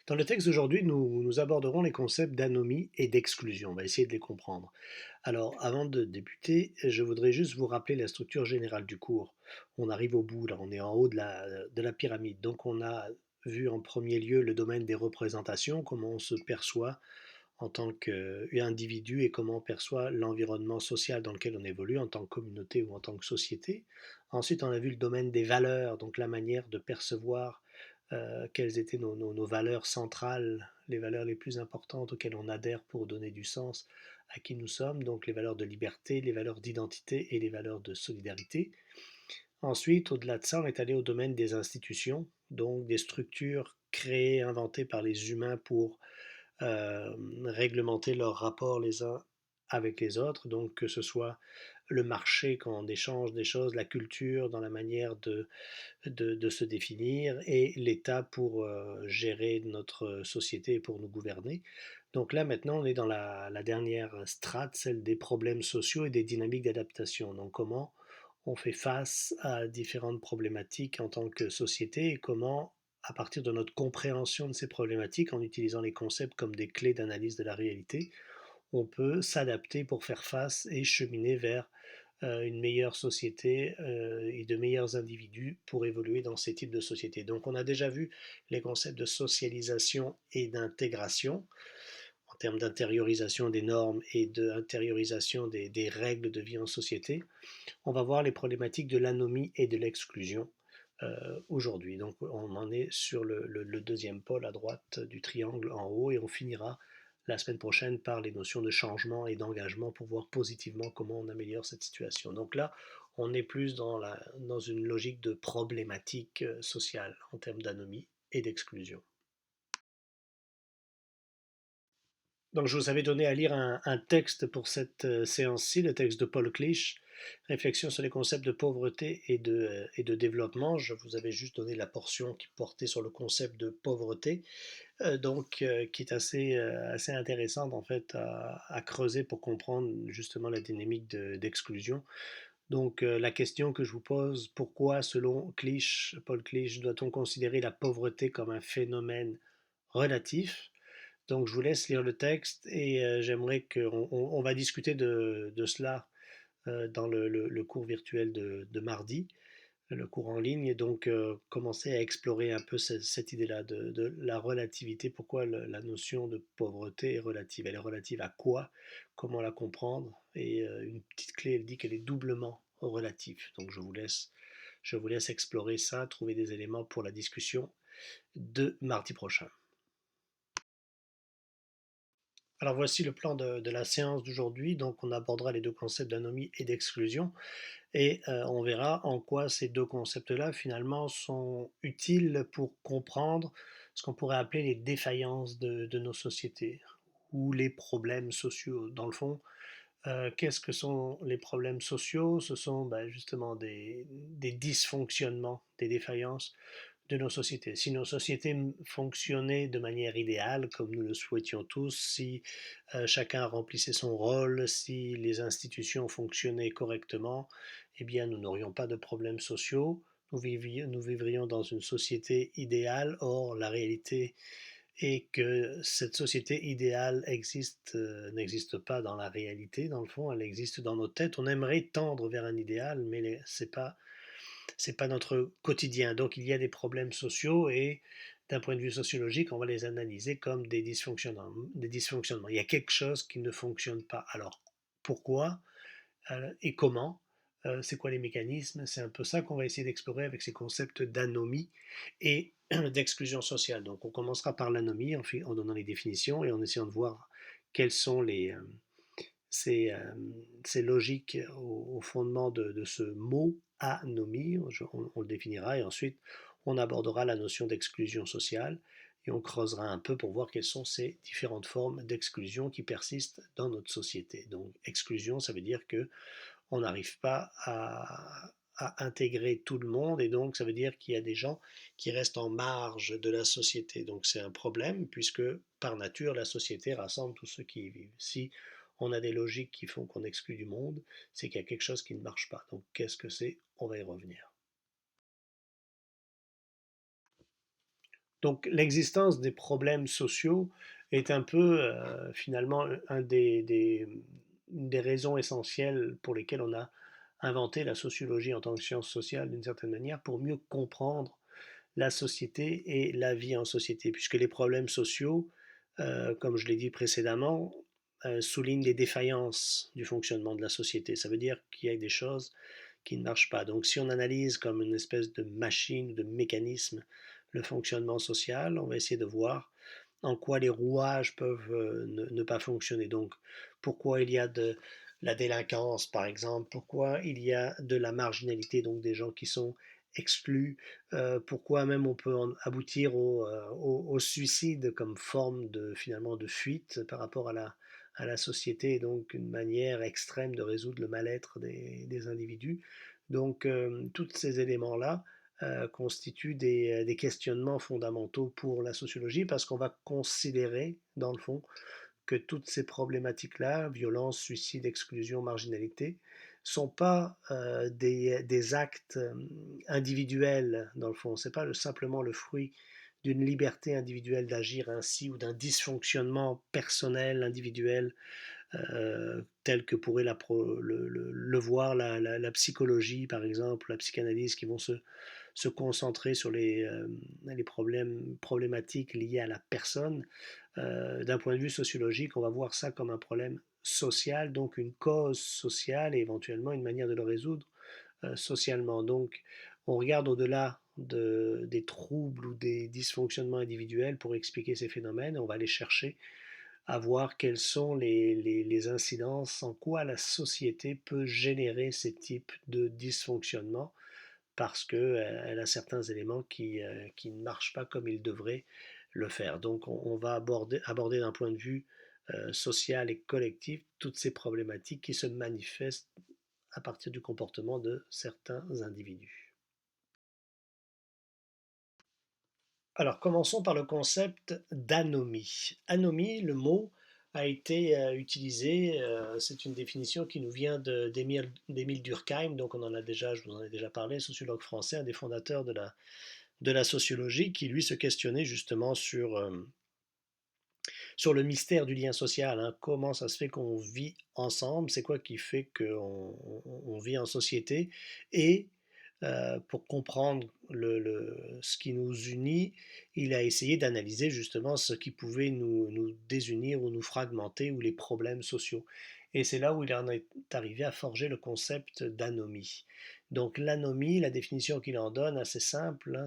Dans le texte d'aujourd'hui, nous aborderons les concepts d'anomie et d'exclusion. On va essayer de les comprendre. Alors, avant de débuter, je voudrais juste vous rappeler la structure générale du cours. On arrive au bout, là, on est en haut de la pyramide. Donc, on a vu en premier lieu le domaine des représentations, comment on se perçoit en tant qu'individu et comment on perçoit l'environnement social dans lequel on évolue en tant que communauté ou en tant que société. Ensuite, on a vu le domaine des valeurs, donc la manière de percevoir quelles étaient nos valeurs centrales, les valeurs les plus importantes auxquelles on adhère pour donner du sens à qui nous sommes, donc les valeurs de liberté, les valeurs d'identité et les valeurs de solidarité. Ensuite, au-delà de ça, on est allé au domaine des institutions, donc des structures créées, inventées par les humains pour réglementer leurs rapports les uns avec les autres, donc que ce soit le marché quand on échange des choses, la culture dans la manière de se définir et l'État pour gérer notre société et pour nous gouverner. Donc là maintenant on est dans la dernière strate, celle des problèmes sociaux et des dynamiques d'adaptation. Donc comment on fait face à différentes problématiques en tant que société et comment à partir de notre compréhension de ces problématiques, en utilisant les concepts comme des clés d'analyse de la réalité, on peut s'adapter pour faire face et cheminer vers une meilleure société et de meilleurs individus pour évoluer dans ces types de sociétés. Donc on a déjà vu les concepts de socialisation et d'intégration en termes d'intériorisation des normes et d'intériorisation des règles de vie en société. On va voir les problématiques de l'anomie et de l'exclusion aujourd'hui. Donc on en est sur le deuxième pôle à droite du triangle en haut et on finira la semaine prochaine par les notions de changement et d'engagement pour voir positivement comment on améliore cette situation. Donc là, on est plus dans une logique de problématique sociale en termes d'anomie et d'exclusion. Donc je vous avais donné à lire un texte pour cette séance-ci, le texte de Paul Clich, Réflexion sur les concepts de pauvreté et de développement. Je vous avais juste donné la portion qui portait sur le concept de pauvreté, qui est assez intéressante en fait à creuser pour comprendre justement la dynamique d'exclusion. Donc la question que je vous pose, pourquoi selon Clich, Paul Clich, doit-on considérer la pauvreté comme un phénomène relatif? Donc je vous laisse lire le texte et j'aimerais qu'on va discuter de cela dans le cours virtuel de mardi, le cours en ligne, et donc commencer à explorer un peu cette idée-là de la relativité, pourquoi la notion de pauvreté est relative. Elle est relative à quoi, comment la comprendre, et une petite clé, elle dit qu'elle est doublement relative. Donc je vous laisse explorer ça, trouver des éléments pour la discussion de mardi prochain. Alors voici le plan de la séance d'aujourd'hui. Donc on abordera les deux concepts d'anomie et d'exclusion et on verra en quoi ces deux concepts-là finalement sont utiles pour comprendre ce qu'on pourrait appeler les défaillances de nos sociétés ou les problèmes sociaux. Dans le fond, qu'est-ce que sont les problèmes sociaux? Ce sont justement des dysfonctionnements, des défaillances de nos sociétés. Si nos sociétés fonctionnaient de manière idéale, comme nous le souhaitions tous, si chacun remplissait son rôle, si les institutions fonctionnaient correctement, eh bien nous n'aurions pas de problèmes sociaux, nous vivrions dans une société idéale. Or, la réalité est que cette société idéale n'existe pas dans la réalité, dans le fond, elle existe dans nos têtes. On aimerait tendre vers un idéal, mais c'est pas notre quotidien. Donc il y a des problèmes sociaux et d'un point de vue sociologique, on va les analyser comme des dysfonctionnements. Des dysfonctionnements. Il y a quelque chose qui ne fonctionne pas. Alors pourquoi et comment? C'est quoi les mécanismes? C'est un peu ça qu'on va essayer d'explorer avec ces concepts d'anomie et d'exclusion sociale. Donc on commencera par l'anomie en donnant les définitions et en essayant de voir quelles sont ces, euh, ces logiques au fondement de ce mot anomie. On le définira et ensuite on abordera la notion d'exclusion sociale et on creusera un peu pour voir quelles sont ces différentes formes d'exclusion qui persistent dans notre société. Donc exclusion, ça veut dire que on n'arrive pas à intégrer tout le monde et donc ça veut dire qu'il y a des gens qui restent en marge de la société. Donc c'est un problème puisque par nature la société rassemble tous ceux qui y vivent. Si on a des logiques qui font qu'on exclut du monde, c'est qu'il y a quelque chose qui ne marche pas. Donc qu'est-ce que c'est? On va y revenir. Donc l'existence des problèmes sociaux est un peu finalement une des raisons essentielles pour lesquelles on a inventé la sociologie en tant que science sociale d'une certaine manière pour mieux comprendre la société et la vie en société, puisque les problèmes sociaux, comme je l'ai dit précédemment, soulignent les défaillances du fonctionnement de la société. Ça veut dire qu'il y a des choses qui ne marchent pas. Donc si on analyse comme une espèce de machine, de mécanisme, le fonctionnement social, on va essayer de voir en quoi les rouages peuvent ne pas fonctionner. Donc pourquoi il y a de la délinquance, par exemple, pourquoi il y a de la marginalité, donc des gens qui sont exclus, pourquoi même on peut en aboutir au suicide comme forme de finalement de fuite par rapport à la société, et donc une manière extrême de résoudre le mal-être des individus. Donc tous ces éléments-là constituent des questionnements fondamentaux pour la sociologie parce qu'on va considérer, dans le fond, que toutes ces problématiques-là, violence, suicide, exclusion, marginalité, sont pas des actes individuels, dans le fond. C'est pas simplement le fruit d'une liberté individuelle d'agir ainsi ou d'un dysfonctionnement personnel, individuel, tel que pourrait le voir la psychologie, par exemple, la psychanalyse, qui vont se concentrer sur les problématiques liées à la personne. D'un point de vue sociologique, on va voir ça comme un problème social, donc une cause sociale et éventuellement une manière de le résoudre socialement. Donc on regarde au-delà des troubles ou des dysfonctionnements individuels pour expliquer ces phénomènes, on va aller chercher à voir quelles sont les incidences, en quoi la société peut générer ces types de dysfonctionnements parce qu'elle a certains éléments qui ne marchent pas comme ils devraient le faire. Donc on va aborder d'un point de vue social et collectif toutes ces problématiques qui se manifestent à partir du comportement de certains individus. Alors commençons par le concept d'anomie. Anomie, le mot a été utilisé, c'est une définition qui nous vient d'Émile Durkheim, donc je vous en ai déjà parlé, sociologue français, un des fondateurs de la sociologie, qui lui se questionnait justement sur le mystère du lien social, hein. Comment ça se fait qu'on vit ensemble? C'est quoi qui fait qu'on vit en société? Et pour comprendre ce qui nous unit, il a essayé d'analyser justement ce qui pouvait nous désunir ou nous fragmenter ou les problèmes sociaux. Et c'est là où il en est arrivé à forger le concept d'anomie. Donc l'anomie, la définition qu'il en donne, assez simple, hein,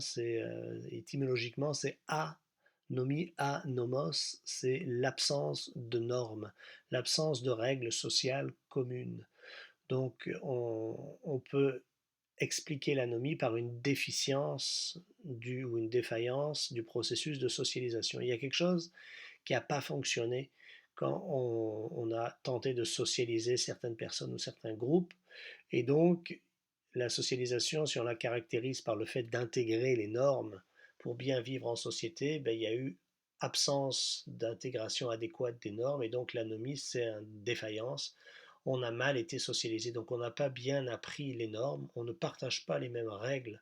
étymologiquement, c'est anomie, anomos, c'est l'absence de normes, l'absence de règles sociales communes. Donc on peut expliquer l'anomie par une déficience ou une défaillance du processus de socialisation. Il y a quelque chose qui n'a pas fonctionné quand on a tenté de socialiser certaines personnes ou certains groupes. Et donc, la socialisation, si on la caractérise par le fait d'intégrer les normes pour bien vivre en société, ben, il y a eu absence d'intégration adéquate des normes et donc l'anomie, c'est une défaillance. On a mal été socialisé, donc on n'a pas bien appris les normes, on ne partage pas les mêmes règles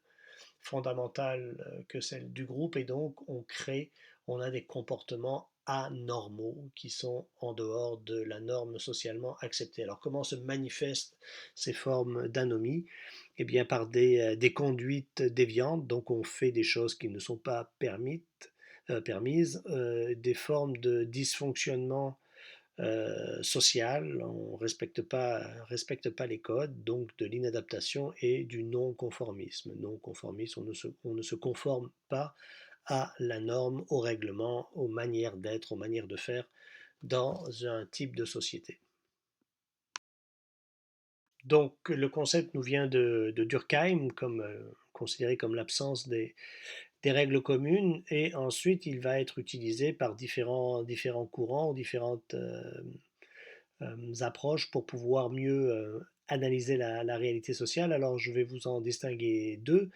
fondamentales que celles du groupe et donc on a des comportements anormaux qui sont en dehors de la norme socialement acceptée. Alors comment se manifestent ces formes d'anomie? Eh bien par des conduites déviantes, donc on fait des choses qui ne sont pas permises, des formes de dysfonctionnement social, on respecte pas les codes, donc de l'inadaptation et du non-conformisme. Non-conformisme, on ne se conforme pas à la norme, au règlement, aux manières d'être, aux manières de faire dans un type de société. Donc le concept nous vient de Durkheim, comme, considéré comme l'absence des règles communes, et ensuite il va être utilisé par différents courants, différentes approches pour pouvoir mieux analyser la réalité sociale. Alors je vais vous en distinguer deux.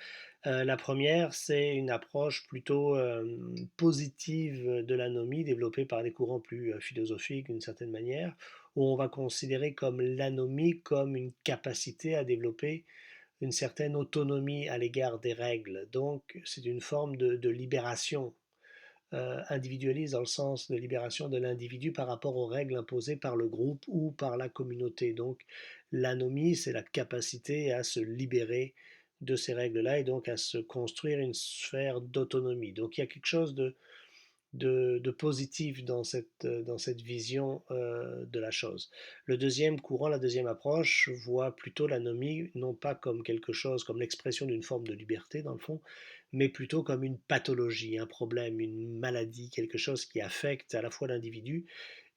La première, c'est une approche plutôt positive de l'anomie, développée par des courants plus philosophiques d'une certaine manière, où on va considérer comme l'anomie comme une capacité à développer une certaine autonomie à l'égard des règles. Donc c'est une forme de libération individualiste dans le sens de libération de l'individu par rapport aux règles imposées par le groupe ou par la communauté. Donc l'anomie, c'est la capacité à se libérer de ces règles-là et donc à se construire une sphère d'autonomie. Donc il y a quelque chose de positif dans cette vision de la chose. Le deuxième courant, la deuxième approche, voit plutôt l'anomie non pas comme quelque chose, comme l'expression d'une forme de liberté dans le fond, mais plutôt comme une pathologie, un problème, une maladie, quelque chose qui affecte à la fois l'individu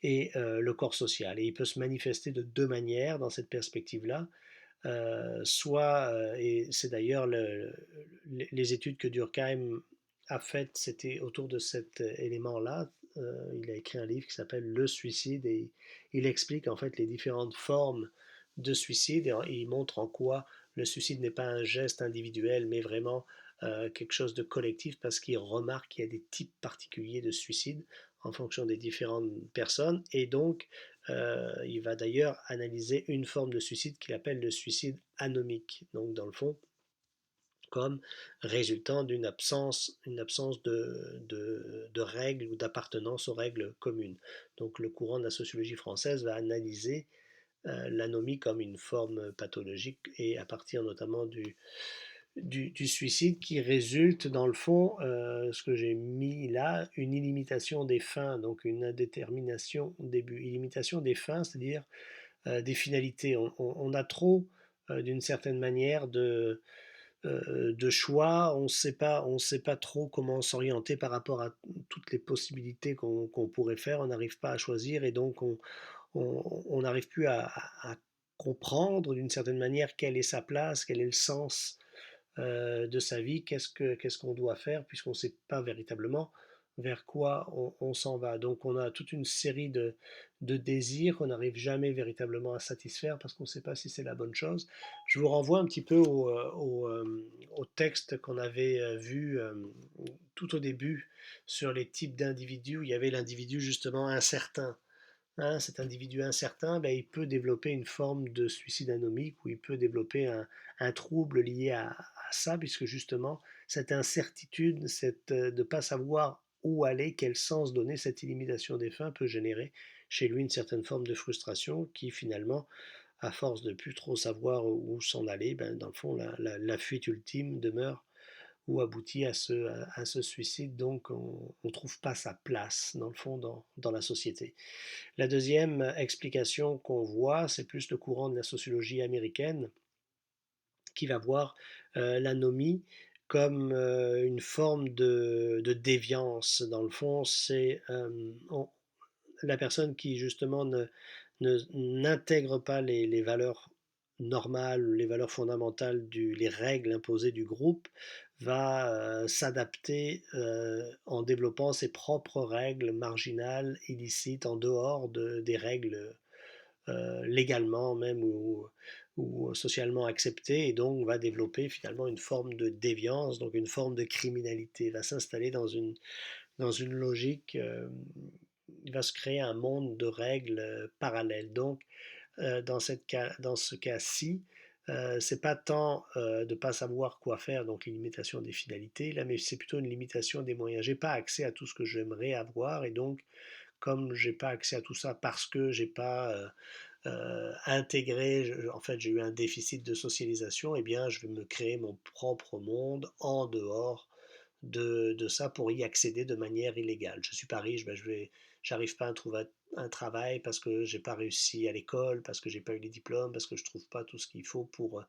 et le corps social. Et il peut se manifester de deux manières dans cette perspective-là. Et c'est d'ailleurs les études que Durkheim a faites, c'était autour de cet élément-là. Il a écrit un livre qui s'appelle Le suicide et il explique en fait les différentes formes de suicide et il montre en quoi le suicide n'est pas un geste individuel mais vraiment quelque chose de collectif parce qu'il remarque qu'il y a des types particuliers de suicide en fonction des différentes personnes et donc il va d'ailleurs analyser une forme de suicide qu'il appelle le suicide anomique. Donc, dans le fond, comme résultant une absence de règles ou d'appartenance aux règles communes. Donc, le courant de la sociologie française va analyser l'anomie comme une forme pathologique et à partir notamment du suicide qui résulte dans le fond, ce que j'ai mis là, une illimitation des fins, donc une indétermination au début. Illimitation des fins, c'est-à-dire des finalités. On a trop, d'une certaine manière, de choix. On sait pas trop comment s'orienter par rapport à toutes les possibilités qu'on pourrait faire. On n'arrive pas à choisir et donc on n'arrive plus à comprendre d'une certaine manière quelle est sa place, quel est le sens de sa vie, qu'est-ce qu'on doit faire, puisqu'on ne sait pas véritablement vers quoi on s'en va. Donc on a toute une série de désirs qu'on n'arrive jamais véritablement à satisfaire parce qu'on ne sait pas si c'est la bonne chose. Je vous renvoie un petit peu au texte qu'on avait vu tout au début sur les types d'individus, où il y avait l'individu justement incertain. Hein, cet individu incertain, ben, il peut développer une forme de suicide anomique ou il peut développer un trouble lié à ça, puisque justement, cette incertitude, de ne pas savoir où aller, quel sens donner, cette illimitation des fins peut générer chez lui une certaine forme de frustration qui finalement, à force de plus trop savoir où s'en aller, ben, dans le fond, la fuite ultime demeure ou aboutit à ce suicide. Donc on ne trouve pas sa place, dans le fond, dans la société. La deuxième explication qu'on voit, c'est plus le courant de la sociologie américaine qui va voir l'anomie comme une forme de déviance. Dans le fond, c'est la personne qui justement n'intègre pas les valeurs normales, les valeurs fondamentales, les règles imposées du groupe, va s'adapter en développant ses propres règles marginales, illicites, en dehors des règles légalement même ou socialement acceptées, et donc va développer finalement une forme de déviance, donc une forme de criminalité, va s'installer dans une logique, il va se créer un monde de règles parallèles. Donc, dans ce cas-ci, c'est pas tant de ne pas savoir quoi faire, donc une limitation des finalités, là, mais c'est plutôt une limitation des moyens. J'ai pas accès à tout ce que j'aimerais avoir, et donc, comme j'ai pas accès à tout ça parce que j'ai pas intégré, en fait, j'ai eu un déficit de socialisation, eh bien, je vais me créer mon propre monde en dehors de ça pour y accéder de manière illégale. Je suis pas riche, ben j'arrive pas à trouver un travail parce que j'ai pas réussi à l'école, parce que j'ai pas eu les diplômes, parce que je trouve pas tout ce qu'il faut pour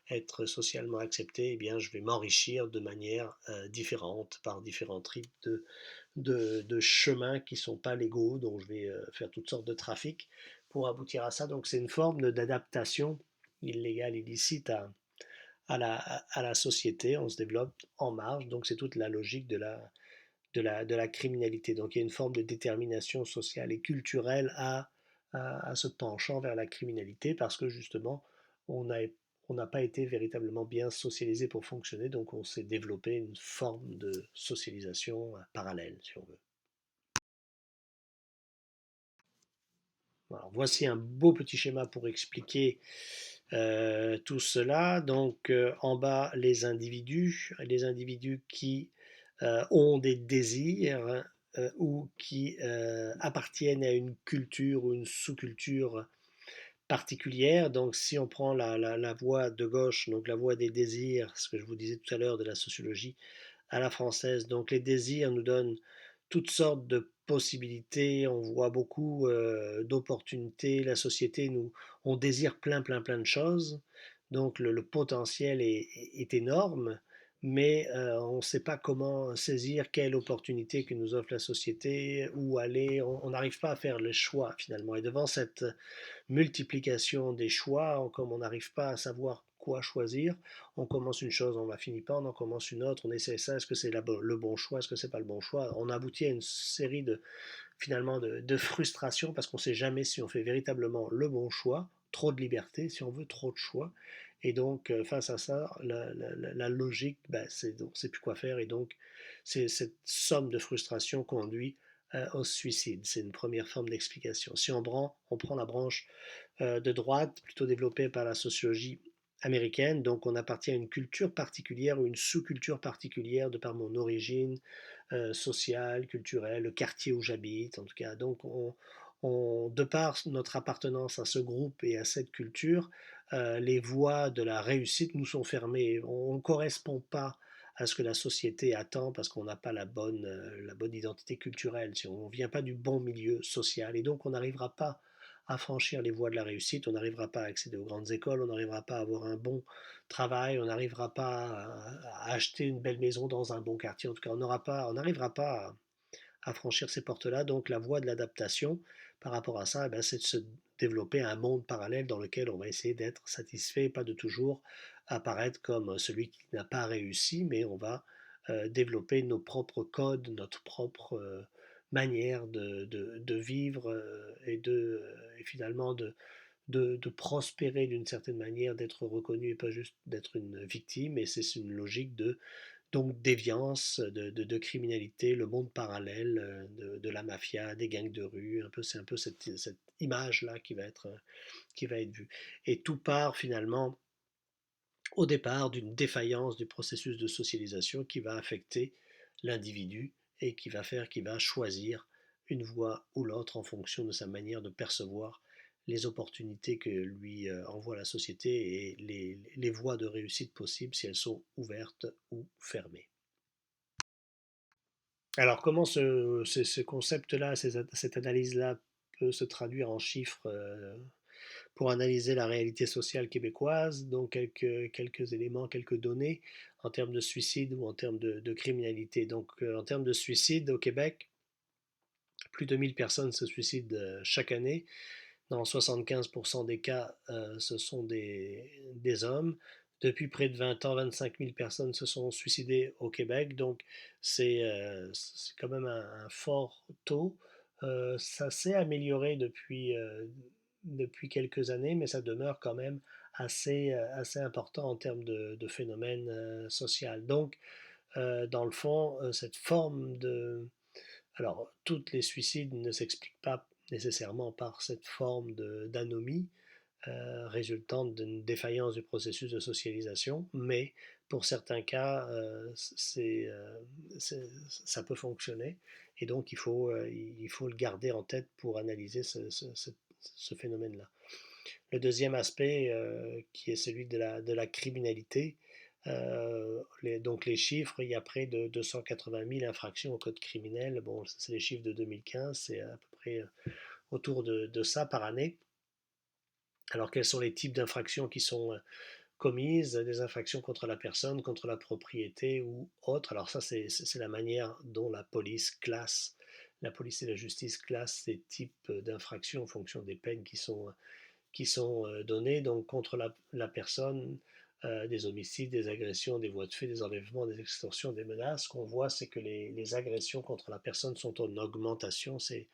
être socialement accepté. Eh bien, je vais m'enrichir de manière différente par différents types de chemins qui sont pas légaux, dont je vais faire toutes sortes de trafics pour aboutir à ça. Donc, c'est une forme d'adaptation illégale, illicite à la société, on se développe en marge, donc c'est toute la logique de la criminalité. Donc il y a une forme de détermination sociale et culturelle à ce penchant vers la criminalité parce que justement, on a, on n'a pas été véritablement bien socialisé pour fonctionner, donc on s'est développé une forme de socialisation parallèle, si on veut. Alors, voici un beau petit schéma pour expliquer tout cela. Donc en bas, les individus qui ont des désirs ou qui appartiennent à une culture ou une sous-culture particulière. Donc si on prend la voie de gauche, donc la voie des désirs, ce que je vous disais tout à l'heure de la sociologie à la française, donc les désirs nous donnent toutes sortes de possibilités, on voit beaucoup d'opportunités, la société on désire plein de choses, donc le potentiel est énorme, mais on ne sait pas comment saisir quelle opportunité que nous offre la société, où aller, on n'arrive pas à faire le choix finalement. Et devant cette multiplication des choix, comme on n'arrive pas à savoir quoi choisir, on commence une chose, on va finir pas, on en commence une autre, on essaie ça, est-ce que c'est le bon choix, est-ce que c'est pas le bon choix, on aboutit à une série finalement de frustrations parce qu'on ne sait jamais si on fait véritablement le bon choix, trop de liberté si on veut, trop de choix, et donc face à ça, la logique, ben, c'est donc c'est plus quoi faire, et donc c'est cette somme de frustration conduit au suicide. C'est une première forme d'explication. Si on prend la branche de droite, plutôt développée par la sociologie américaine. Donc on appartient à une culture particulière ou une sous-culture particulière de par mon origine sociale, culturelle, le quartier où j'habite, en tout cas. Donc de par notre appartenance à ce groupe et à cette culture, les voies de la réussite nous sont fermées. On ne correspond pas à ce que la société attend parce qu'on n'a pas la bonne identité culturelle, si on ne vient pas du bon milieu social. Et donc on n'arrivera pas à franchir les voies de la réussite, on n'arrivera pas à accéder aux grandes écoles, on n'arrivera pas à avoir un bon travail, on n'arrivera pas à acheter une belle maison dans un bon quartier, en tout cas on n'arrivera pas à franchir ces portes-là. Donc la voie de l'adaptation par rapport à ça, eh ben, c'est de se développer un monde parallèle dans lequel on va essayer d'être satisfait, pas de toujours apparaître comme celui qui n'a pas réussi, mais on va développer nos propres codes, notre propre manière de vivre et finalement de prospérer d'une certaine manière, d'être reconnu et pas juste d'être une victime. Et c'est une logique donc déviance, de criminalité, le monde parallèle de la mafia, des gangs de rue. C'est un peu cette image-là qui va être vue. Et tout part finalement au départ d'une défaillance du processus de socialisation qui va affecter l'individu et qui va faire qu'il va choisir une voie ou l'autre en fonction de sa manière de percevoir les opportunités que lui envoie la société et les voies de réussite possibles si elles sont ouvertes ou fermées. Alors comment ce concept-là, cette analyse-là peut se traduire en chiffres pour analyser la réalité sociale québécoise, donc quelques éléments, quelques données en termes de suicide ou en termes de criminalité. Donc en termes de suicide au Québec, plus de 1000 personnes se suicident chaque année. Dans 75% des cas, ce sont des hommes. Depuis près de 20 ans, 25 000 personnes se sont suicidées au Québec. Donc c'est quand même un fort taux. Ça s'est amélioré depuis quelques années, mais ça demeure quand même assez important en termes de phénomène social. Donc, dans le fond, cette forme de... Alors, toutes les suicides ne s'expliquent pas nécessairement par cette forme d'anomie résultante d'une défaillance du processus de socialisation, mais pour certains cas, ça peut fonctionner, et donc il faut le garder en tête pour analyser ce phénomène-là. Le deuxième aspect, qui est celui de la criminalité, donc les chiffres, il y a près de 280 000 infractions au code criminel. Bon, c'est les chiffres de 2015, c'est à peu près autour de ça par année. Alors quels sont les types d'infractions qui sont commises? Des infractions contre la personne, contre la propriété ou autre. Alors ça, c'est la manière dont la police et la justice classent ces types d'infractions en fonction des peines qui sont données, donc contre la personne, des homicides, des agressions, des voies de fait, des enlèvements, des extorsions, des menaces. Ce qu'on voit, c'est que les agressions contre la personne sont en augmentation ces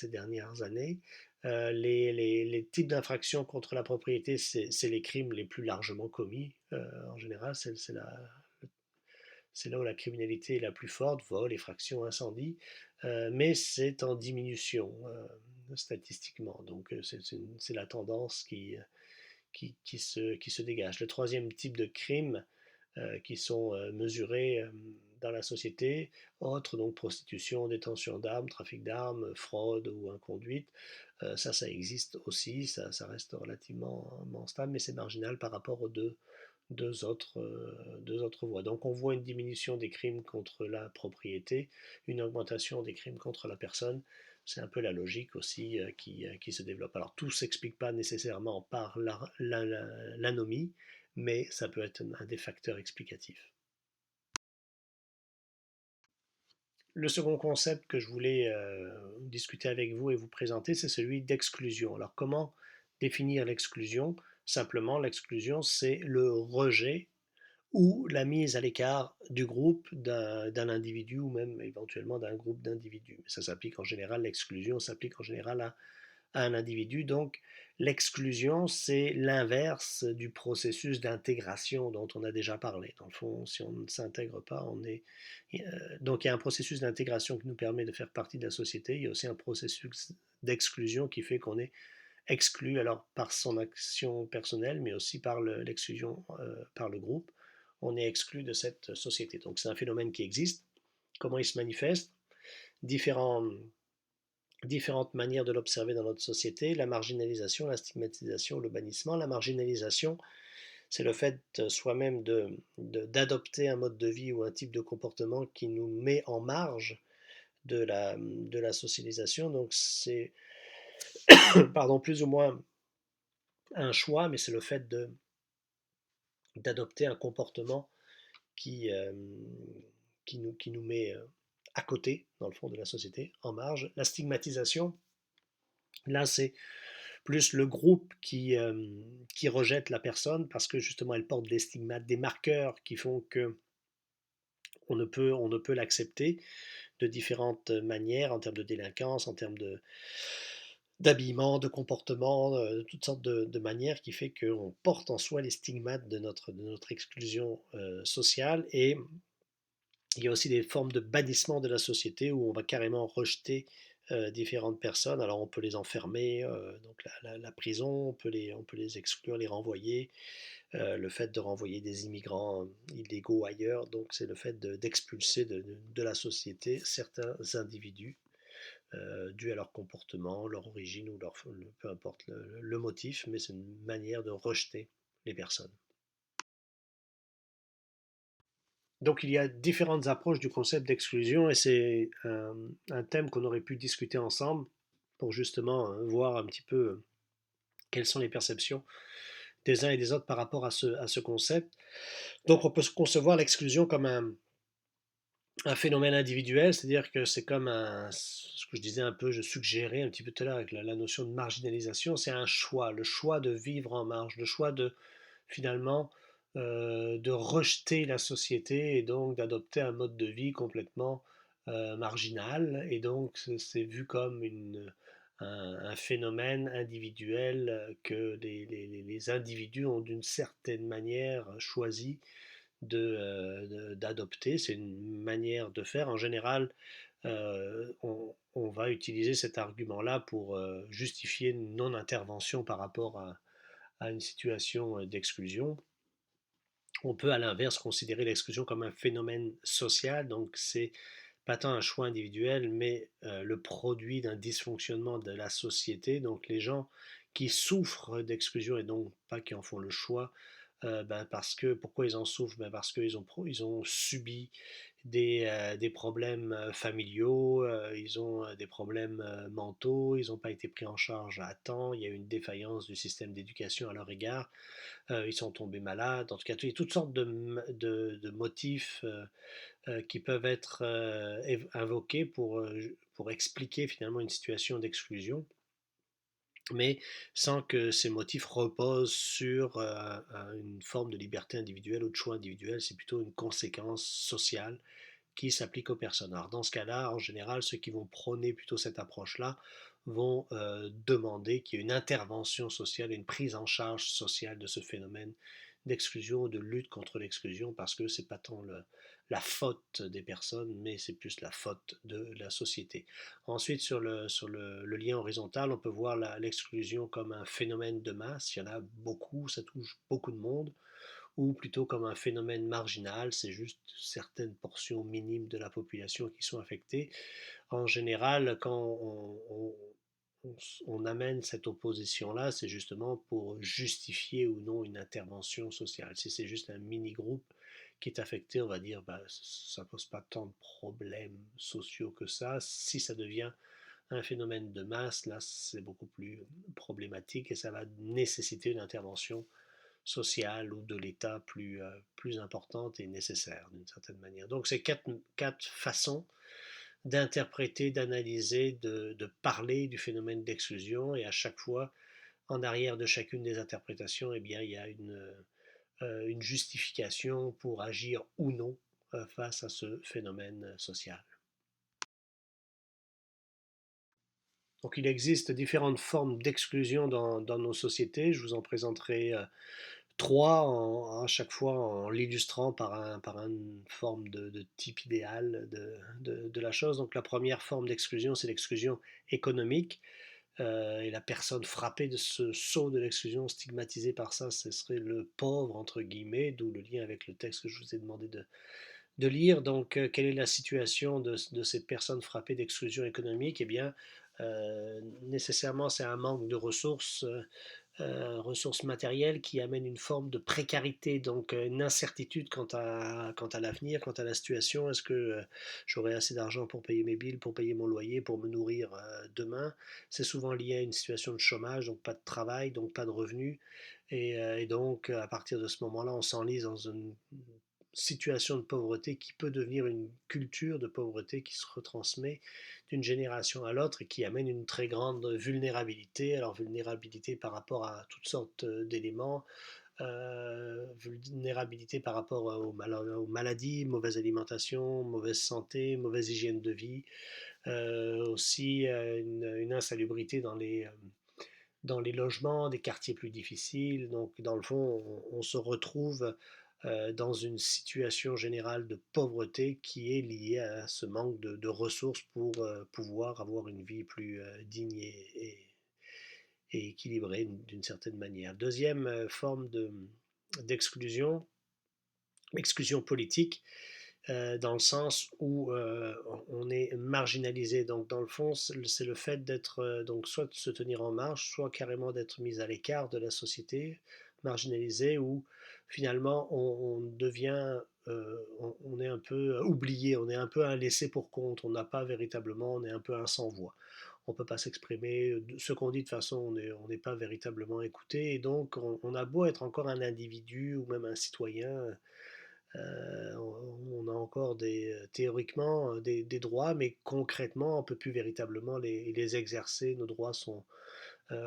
dernières années. Les types d'infractions contre la propriété, c'est les crimes les plus largement commis. En général, c'est là où la criminalité est la plus forte, vol, effraction, incendie, mais c'est en diminution statistiquement. Donc c'est la tendance qui se dégage. Le troisième type de crimes qui sont mesurés dans la société, autres, donc prostitution, détention d'armes, trafic d'armes, fraude ou inconduite. Ça existe aussi, ça reste relativement stable, mais c'est marginal par rapport aux deux autres voies. Donc on voit une diminution des crimes contre la propriété, une augmentation des crimes contre la personne. C'est un peu la logique aussi qui se développe. Alors tout ne s'explique pas nécessairement par l'anomie, mais ça peut être un des facteurs explicatifs. Le second concept que je voulais discuter avec vous et vous présenter, c'est celui d'exclusion. Alors comment définir l'exclusion? Simplement, l'exclusion, c'est le rejet ou la mise à l'écart du groupe d'un individu ou même éventuellement d'un groupe d'individus. Ça s'applique en général, l'exclusion s'applique en général à un individu. Donc l'exclusion, c'est l'inverse du processus d'intégration dont on a déjà parlé. Dans le fond, si on ne s'intègre pas, on est... Donc il y a un processus d'intégration qui nous permet de faire partie de la société. Il y a aussi un processus d'exclusion qui fait qu'on est exclu alors par son action personnelle, mais aussi par l'exclusion par le groupe. On est exclu de cette société. Donc c'est un phénomène qui existe. Comment il se manifeste? Différents, Différentes manières de l'observer dans notre société, la marginalisation, la stigmatisation, le bannissement. La marginalisation, c'est le fait soi-même d'adopter un mode de vie ou un type de comportement qui nous met en marge de la socialisation. Donc c'est pardon, plus ou moins un choix, mais c'est le fait d'adopter un comportement qui, euh, qui nous met à côté, dans le fond, de la société, en marge. La stigmatisation, là, c'est plus le groupe qui rejette la personne parce que justement elle porte des stigmates, des marqueurs qui font que on ne peut l'accepter de différentes manières en termes de délinquance, en termes d'habillement, de comportement, de toutes sortes de manières qui fait qu'on porte en soi les stigmates de notre exclusion sociale. Et il y a aussi des formes de bannissement de la société où on va carrément rejeter différentes personnes. Alors on peut les enfermer, donc la prison, on peut les exclure, les renvoyer. Le fait de renvoyer des immigrants illégaux ailleurs, donc c'est le fait d'expulser de la société certains individus dû à leur comportement, leur origine ou peu importe le motif, mais c'est une manière de rejeter les personnes. Donc il y a différentes approches du concept d'exclusion et c'est un thème qu'on aurait pu discuter ensemble pour justement voir un petit peu quelles sont les perceptions des uns et des autres par rapport à ce concept. Donc on peut concevoir l'exclusion comme un phénomène individuel, c'est-à-dire que c'est comme ce que je disais un peu, je suggérais un petit peu tout à l'heure avec la notion de marginalisation, c'est un choix, le choix de vivre en marge, le choix de finalement de rejeter la société et donc d'adopter un mode de vie complètement marginal. Et donc c'est vu comme un phénomène individuel que les individus ont d'une certaine manière choisi d'adopter. C'est une manière de faire. En général, on va utiliser cet argument-là pour justifier une non-intervention par rapport à une situation d'exclusion. On peut à l'inverse considérer l'exclusion comme un phénomène social, donc c'est pas tant un choix individuel, mais le produit d'un dysfonctionnement de la société. Donc les gens qui souffrent d'exclusion et donc pas qui en font le choix, parce que pourquoi ils en souffrent? Parce ils ont subi des problèmes familiaux, ils ont des problèmes mentaux, ils n'ont pas été pris en charge à temps, il y a eu une défaillance du système d'éducation à leur égard, ils sont tombés malades, en tout cas, il y a toutes sortes de motifs qui peuvent être invoqués pour expliquer finalement une situation d'exclusion, mais sans que ces motifs reposent sur une forme de liberté individuelle ou de choix individuel, c'est plutôt une conséquence sociale qui s'applique aux personnes. Alors dans ce cas-là, en général, ceux qui vont prôner plutôt cette approche-là vont demander qu'il y ait une intervention sociale, une prise en charge sociale de ce phénomène d'exclusion ou de lutte contre l'exclusion, parce que c'est pas tant la faute des personnes, mais c'est plus la faute de la société. Ensuite, sur le lien horizontal, on peut voir l'exclusion comme un phénomène de masse. Il y en a beaucoup, ça touche beaucoup de monde ou plutôt comme un phénomène marginal, c'est juste certaines portions minimes de la population qui sont affectées. En général, quand on amène cette opposition-là, c'est justement pour justifier ou non une intervention sociale. Si c'est juste un mini-groupe qui est affecté, on va dire, bah, ça ne pose pas tant de problèmes sociaux que ça. Si ça devient un phénomène de masse, là, c'est beaucoup plus problématique et ça va nécessiter une intervention sociale ou de l'État plus importante et nécessaire d'une certaine manière. Donc, c'est quatre façons d'interpréter, d'analyser, de parler du phénomène d'exclusion et à chaque fois, en arrière de chacune des interprétations, eh bien, il y a une justification pour agir ou non face à ce phénomène social. Donc il existe différentes formes d'exclusion dans nos sociétés. Je vous en présenterai trois à chaque fois en l'illustrant par une forme de type idéal de la chose. Donc la première forme d'exclusion, c'est l'exclusion économique. Et la personne frappée de ce sceau de l'exclusion, stigmatisée par ça, ce serait le pauvre, entre guillemets, d'où le lien avec le texte que je vous ai demandé de lire. Donc, quelle est la situation de ces personnes frappées d'exclusion économique? Eh bien, nécessairement, c'est un manque de ressources matérielles qui amène une forme de précarité, donc une incertitude quant à l'avenir, quant à la situation. Est-ce que j'aurai assez d'argent pour payer mes billes, pour payer mon loyer, pour me nourrir demain? C'est souvent lié à une situation de chômage, donc pas de travail, donc pas de revenus. Et donc, à partir de ce moment-là, on s'enlise dans une situation de pauvreté qui peut devenir une culture de pauvreté qui se retransmet d'une génération à l'autre et qui amène une très grande vulnérabilité. Alors vulnérabilité par rapport à toutes sortes d'éléments, vulnérabilité par rapport aux maladies, mauvaise alimentation, mauvaise santé, mauvaise hygiène de vie, aussi une insalubrité dans les logements, des quartiers plus difficiles. Donc, dans le fond, on se retrouve dans une situation générale de pauvreté qui est liée à ce manque de ressources pour pouvoir avoir une vie plus digne et équilibrée d'une certaine manière. Deuxième forme d'exclusion, exclusion politique, dans le sens où on est marginalisé. Donc, dans le fond, c'est le fait d'être, donc, soit de se tenir en marge, soit carrément d'être mis à l'écart de la société, marginalisé, ou finalement on devient, on est un peu oublié, on est un peu un laissé pour compte, on n'a pas véritablement, on est un peu un sans-voix. On ne peut pas s'exprimer, ce qu'on dit de toute façon, on n'est pas véritablement écouté, et donc on a beau être encore un individu ou même un citoyen, on a encore théoriquement des droits, mais concrètement, on ne peut plus véritablement les exercer. Nos droits sont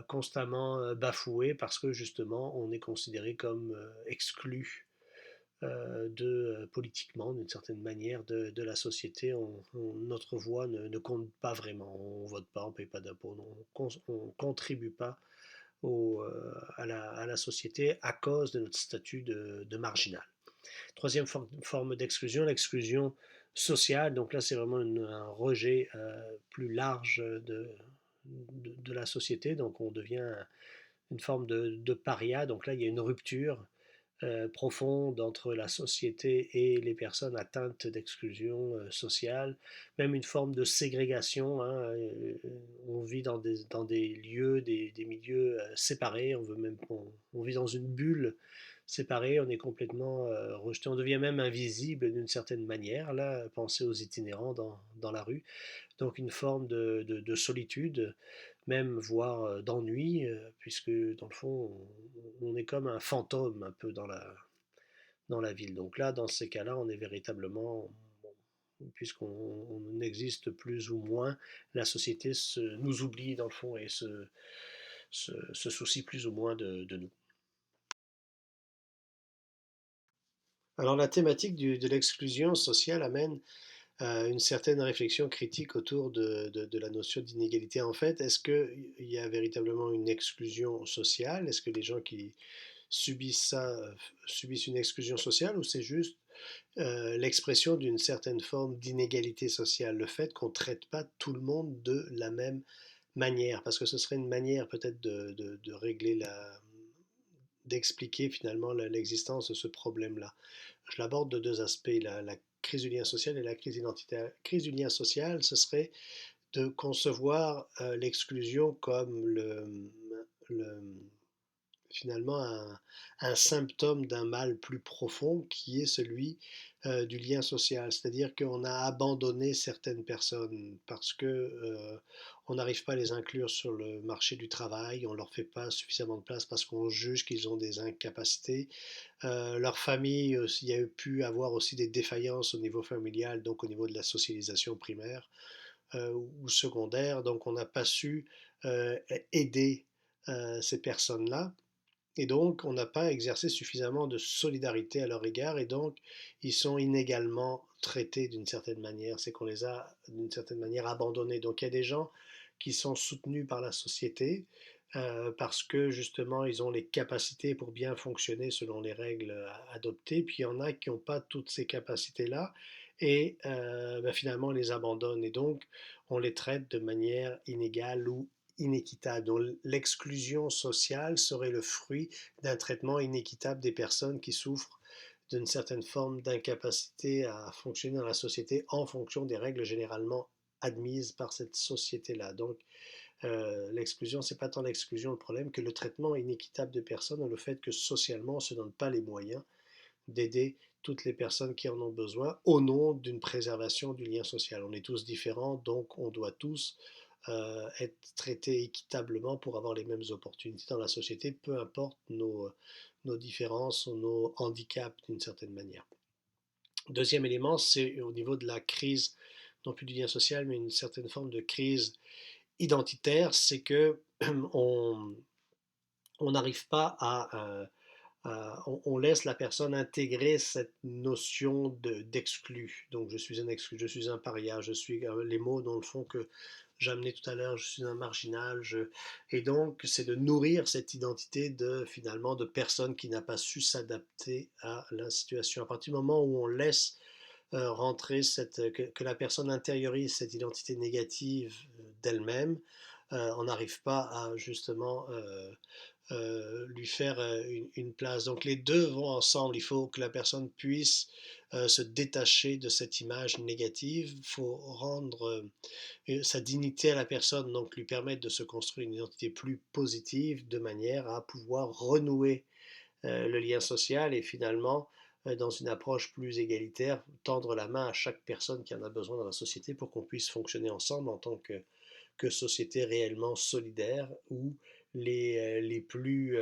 constamment bafoués parce que justement, on est considéré comme exclu politiquement, d'une certaine manière, de la société. Notre voix ne compte pas vraiment. On ne vote pas, on ne paye pas d'impôts, on ne contribue pas à la société à cause de notre statut de marginal. Troisième forme d'exclusion, l'exclusion sociale. Donc là, c'est vraiment un rejet plus large de la société. Donc on devient une forme de paria. Donc là, il y a une rupture profonde entre la société et les personnes atteintes d'exclusion sociale, même une forme de ségrégation. Hein, on vit dans des lieux, des milieux séparés, on vit dans une bulle séparée, on est complètement rejeté, on devient même invisible d'une certaine manière. Là, pensez aux itinérants dans la rue. Donc une forme de solitude, même voire d'ennui, puisque dans le fond, on est comme un fantôme un peu dans la ville. Donc là, dans ces cas-là, on est véritablement, puisqu'on existe plus ou moins, la société nous oublie dans le fond et se soucie plus ou moins de nous. Alors la thématique de l'exclusion sociale amène une certaine réflexion critique autour de la notion d'inégalité. En fait, est-ce qu'il y a véritablement une exclusion sociale? Est-ce que les gens qui subissent ça subissent une exclusion sociale ou c'est juste l'expression d'une certaine forme d'inégalité sociale, le fait qu'on ne traite pas tout le monde de la même manière, parce que ce serait une manière peut-être de régler d'expliquer finalement l'existence de ce problème-là. Je l'aborde de deux aspects, la crise du lien social et la crise identitaire. Crise du lien social, ce serait de concevoir l'exclusion comme le, finalement un symptôme d'un mal plus profond qui est celui du lien social. C'est-à-dire qu'on a abandonné certaines personnes parce que on n'arrive pas à les inclure sur le marché du travail, on ne leur fait pas suffisamment de place parce qu'on juge qu'ils ont des incapacités. Leur famille, il y a pu avoir aussi des défaillances au niveau familial, donc au niveau de la socialisation primaire ou secondaire. Donc on n'a pas su aider ces personnes-là. Et donc, on n'a pas exercé suffisamment de solidarité à leur égard, et donc, ils sont inégalement traités d'une certaine manière. C'est qu'on les a, d'une certaine manière, abandonnés. Donc, il y a des gens qui sont soutenus par la société parce que, justement, ils ont les capacités pour bien fonctionner selon les règles adoptées. Puis, il y en a qui n'ont pas toutes ces capacités-là, et ben, finalement, on les abandonne. Et donc, on les traite de manière inégale ou inéquitable. Donc l'exclusion sociale serait le fruit d'un traitement inéquitable des personnes qui souffrent d'une certaine forme d'incapacité à fonctionner dans la société en fonction des règles généralement admises par cette société-là. Donc l'exclusion, c'est pas tant l'exclusion le problème que le traitement inéquitable de personnes ou le fait que socialement on ne se donne pas les moyens d'aider toutes les personnes qui en ont besoin au nom d'une préservation du lien social. On est tous différents, donc on doit tous être traités équitablement pour avoir les mêmes opportunités dans la société, peu importe nos différences ou nos handicaps d'une certaine manière. Deuxième élément, c'est au niveau de la crise, non plus du lien social, mais une certaine forme de crise identitaire, c'est que on n'arrive pas on laisse la personne intégrer cette notion d'exclu. Donc je suis un exclu, je suis un paria, je suis les mots dans le fond que j'amenais tout à l'heure, je suis un marginal. Et donc c'est de nourrir cette identité de finalement de personne qui n'a pas su s'adapter à la situation. À partir du moment où on laisse rentrer que la personne intériorise cette identité négative d'elle-même, on n'arrive pas à justement lui faire une place. Donc les deux vont ensemble. Il faut que la personne puisse se détacher de cette image négative. Il faut rendre sa dignité à la personne, donc lui permettre de se construire une identité plus positive de manière à pouvoir renouer le lien social et finalement, dans une approche plus égalitaire, tendre la main à chaque personne qui en a besoin dans la société pour qu'on puisse fonctionner ensemble en tant que société réellement solidaire où les plus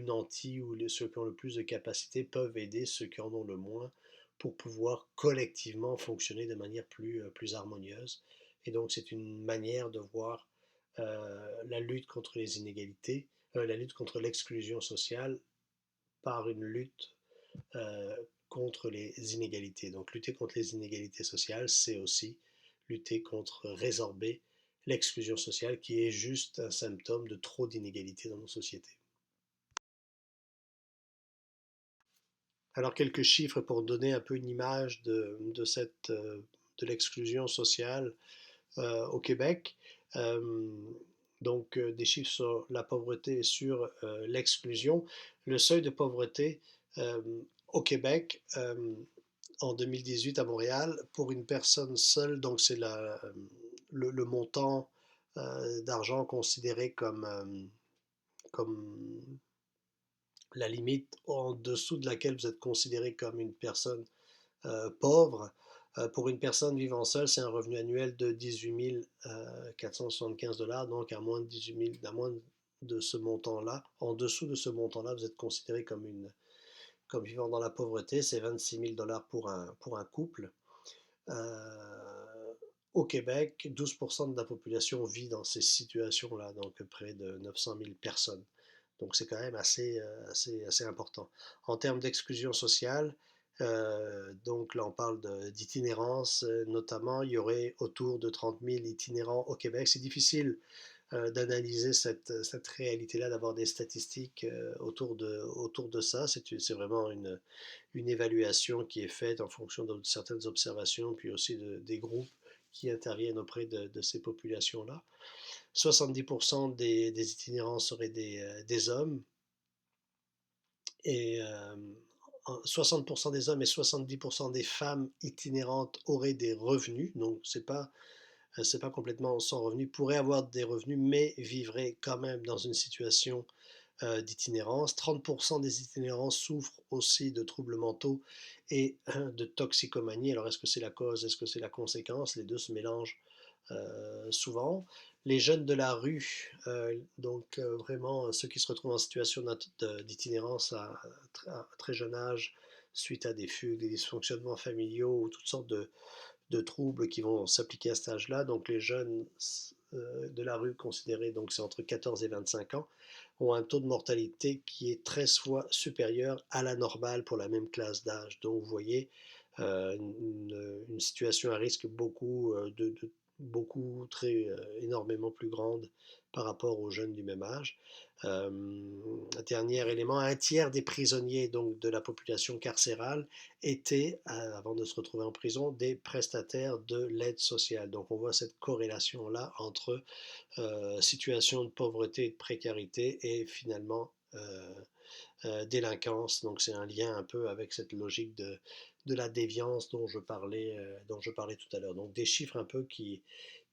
nantis ou ceux qui ont le plus de capacités peuvent aider ceux qui en ont le moins pour pouvoir collectivement fonctionner de manière plus harmonieuse. Et donc c'est une manière de voir la lutte contre les inégalités, la lutte contre l'exclusion sociale par une lutte euh, contre les inégalités. Donc lutter contre les inégalités sociales, c'est aussi lutter contre, résorber l'exclusion sociale qui est juste un symptôme de trop d'inégalités dans nos sociétés. Alors quelques chiffres pour donner un peu une image de l'exclusion sociale au Québec. Euh, donc des chiffres sur la pauvreté et sur l'exclusion. Le seuil de pauvreté euh, au Québec en 2018 à Montréal pour une personne seule, donc c'est le montant d'argent considéré comme la limite en dessous de laquelle vous êtes considéré comme une personne pauvre. Pour une personne vivant seule, c'est un revenu annuel de 18 475 $, donc à moins de 18 000, à moins de ce montant-là. En dessous de ce montant-là, vous êtes considéré comme vivant dans la pauvreté. C'est 26 000 $ pour un couple. Au Québec, 12% de la population vit dans ces situations-là, donc près de 900 000 personnes. Donc c'est quand même assez important. En termes d'exclusion sociale, donc là on parle d'itinérance, notamment il y aurait autour de 30 000 itinérants au Québec. C'est difficile d'analyser cette réalité-là, d'avoir des statistiques autour de ça. C'est vraiment une évaluation qui est faite en fonction de certaines observations, puis aussi des groupes qui interviennent auprès de ces populations-là. 70% des itinérants seraient des hommes. et 60% des hommes et 70% des femmes itinérantes auraient des revenus, donc c'est pas complètement sans revenus, pourraient avoir des revenus, mais vivraient quand même dans une situation d'itinérance. 30% des itinérants souffrent aussi de troubles mentaux et de toxicomanie. Alors est-ce que c'est la cause, est-ce que c'est la conséquence? Les deux se mélangent souvent. Les jeunes de la rue, donc vraiment ceux qui se retrouvent en situation d'itinérance à très jeune âge, suite à des fugues, des dysfonctionnements familiaux ou toutes sortes de troubles qui vont s'appliquer à cet âge-là. Donc les jeunes de la rue considérés, donc c'est entre 14 et 25 ans, ont un taux de mortalité qui est 13 fois supérieur à la normale pour la même classe d'âge. Donc vous voyez une situation à risque beaucoup très énormément plus grande par rapport aux jeunes du même âge. Euh, Dernier élément, un tiers des prisonniers donc de la population carcérale étaient, avant de se retrouver en prison, des prestataires de l'aide sociale. Donc on voit cette corrélation-là entre situation de pauvreté et de précarité et finalement délinquance. Donc c'est un lien un peu avec cette logique de la déviance dont je parlais tout à l'heure. Donc des chiffres un peu qui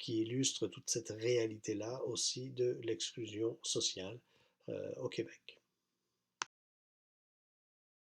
illustrent toute cette réalité-là aussi de l'exclusion sociale au Québec.